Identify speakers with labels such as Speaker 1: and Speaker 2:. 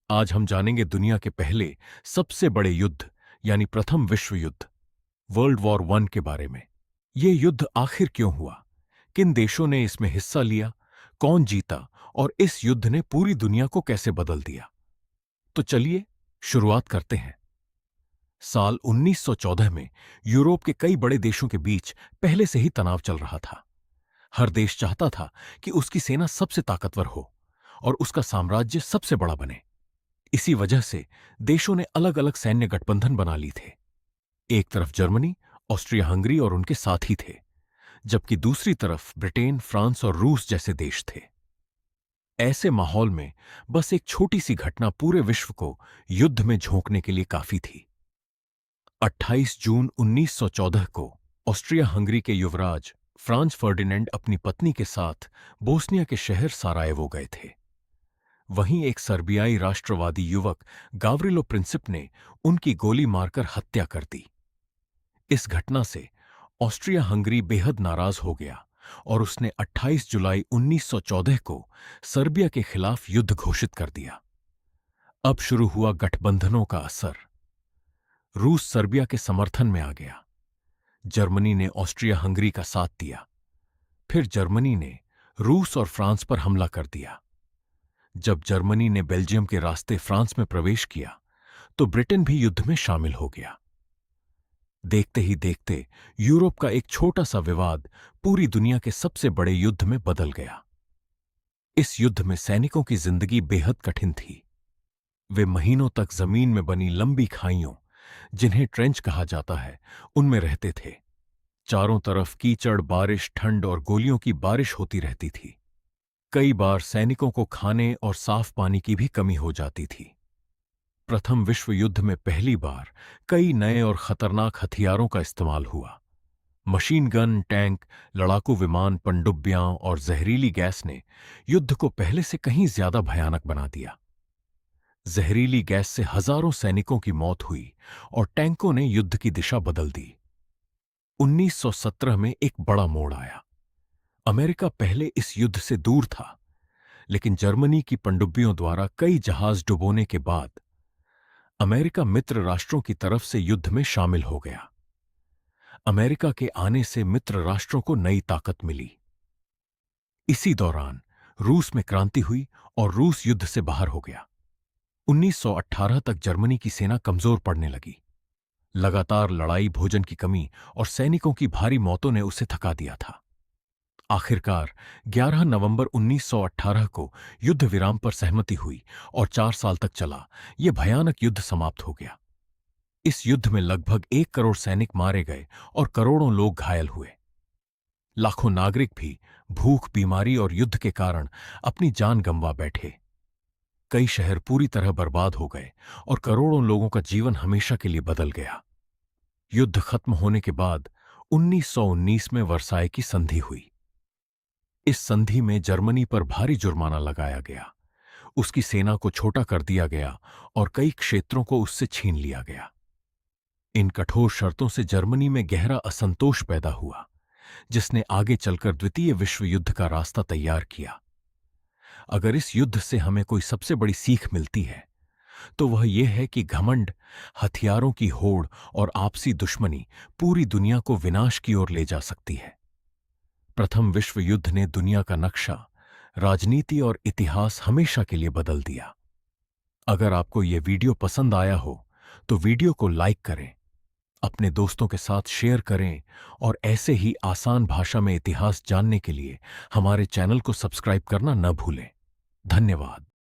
Speaker 1: आज हम जानेंगे दुनिया के पहले सबसे बड़े युद्ध यानी प्रथम विश्व युद्ध वर्ल्ड वॉर वन के बारे में। यह युद्ध आखिर क्यों हुआ, किन देशों ने इसमें हिस्सा लिया, कौन जीता और इस युद्ध ने पूरी दुनिया को कैसे बदल दिया। तो चलिए शुरुआत करते हैं। साल 1914 में यूरोप के कई बड़े देशों के बीच पहले से ही तनाव चल रहा था। हर देश चाहता था कि उसकी सेना सबसे ताकतवर हो और उसका साम्राज्य सबसे बड़ा बने। इसी वजह से देशों ने अलग अलग सैन्य गठबंधन बना ली थे। एक तरफ जर्मनी, ऑस्ट्रिया हंगरी और उनके साथी थे, जबकि दूसरी तरफ ब्रिटेन, फ्रांस और रूस जैसे देश थे। ऐसे माहौल में बस एक छोटी सी घटना पूरे विश्व को युद्ध में झोंकने के लिए काफी थी। 28 जून 1914 को ऑस्ट्रिया हंगरी के युवराज फ्रांज फर्डिनेंड अपनी पत्नी के साथ बोस्निया के शहर सारायेवो गए थे। वहीं एक सर्बियाई राष्ट्रवादी युवक गावरिलो प्रिंसिप ने उनकी गोली मारकर हत्या कर दी। इस घटना से ऑस्ट्रिया हंगरी बेहद नाराज हो गया और उसने 28 जुलाई 1914 को सर्बिया के खिलाफ युद्ध घोषित कर दिया। अब शुरू हुआ गठबंधनों का असर। रूस सर्बिया के समर्थन में आ गया। जर्मनी ने ऑस्ट्रिया हंगरी का साथ दिया। फिर जर्मनी ने रूस और फ्रांस पर हमला कर दिया। जब जर्मनी ने बेल्जियम के रास्ते फ्रांस में प्रवेश किया तो ब्रिटेन भी युद्ध में शामिल हो गया। देखते ही देखते यूरोप का एक छोटा सा विवाद पूरी दुनिया के सबसे बड़े युद्ध में बदल गया। इस युद्ध में सैनिकों की जिंदगी बेहद कठिन थी। वे महीनों तक जमीन में बनी लंबी खाइयों, जिन्हें ट्रेंच कहा जाता है, उनमें रहते थे। चारों तरफ कीचड़, बारिश, ठंड और गोलियों की बारिश होती रहती थी। कई बार सैनिकों को खाने और साफ पानी की भी कमी हो जाती थी। प्रथम विश्व युद्ध में पहली बार कई नए और खतरनाक हथियारों का इस्तेमाल हुआ। मशीन गन, टैंक, लड़ाकू विमान, पनडुब्बियां और जहरीली गैस ने युद्ध को पहले से कहीं ज्यादा भयानक बना दिया। जहरीली गैस से हजारों सैनिकों की मौत हुई और टैंकों ने युद्ध की दिशा बदल दी। 1917 में एक बड़ा मोड़ आया। अमेरिका पहले इस युद्ध से दूर था, लेकिन जर्मनी की पनडुब्बियों द्वारा कई जहाज डुबोने के बाद अमेरिका मित्र राष्ट्रों की तरफ से युद्ध में शामिल हो गया। अमेरिका के आने से मित्र राष्ट्रों को नई ताकत मिली। इसी दौरान रूस में क्रांति हुई और रूस युद्ध से बाहर हो गया। 1918 तक जर्मनी की सेना कमजोर पड़ने लगी। लगातार लड़ाई, भोजन की कमी और सैनिकों की भारी मौतों ने उसे थका दिया था। आखिरकार 11 नवंबर 1918 को युद्ध विराम पर सहमति हुई और 4 साल तक चला यह भयानक युद्ध समाप्त हो गया। इस युद्ध में लगभग 1 करोड़ सैनिक मारे गए और करोड़ों लोग घायल हुए। लाखों नागरिक भी भूख, बीमारी और युद्ध के कारण अपनी जान गंवा बैठे। कई शहर पूरी तरह बर्बाद हो गए और करोड़ों लोगों का जीवन हमेशा के लिए बदल गया। युद्ध खत्म होने के बाद 1919 में वर्साय की संधि हुई। इस संधि में जर्मनी पर भारी जुर्माना लगाया गया, उसकी सेना को छोटा कर दिया गया और कई क्षेत्रों को उससे छीन लिया गया। इन कठोर शर्तों से जर्मनी में गहरा असंतोष पैदा हुआ, जिसने आगे चलकर द्वितीय विश्व युद्ध का रास्ता तैयार किया। अगर इस युद्ध से हमें कोई सबसे बड़ी सीख मिलती है तो वह यह है कि घमंड, हथियारों की होड़ और आपसी दुश्मनी पूरी दुनिया को विनाश की ओर ले जा सकती है। प्रथम विश्व युद्ध ने दुनिया का नक्शा, राजनीति और इतिहास हमेशा के लिए बदल दिया। अगर आपको यह वीडियो पसंद आया हो तो वीडियो को लाइक करें, अपने दोस्तों के साथ शेयर करें और ऐसे ही आसान भाषा में इतिहास जानने के लिए हमारे चैनल को सब्सक्राइब करना न भूलें। धन्यवाद।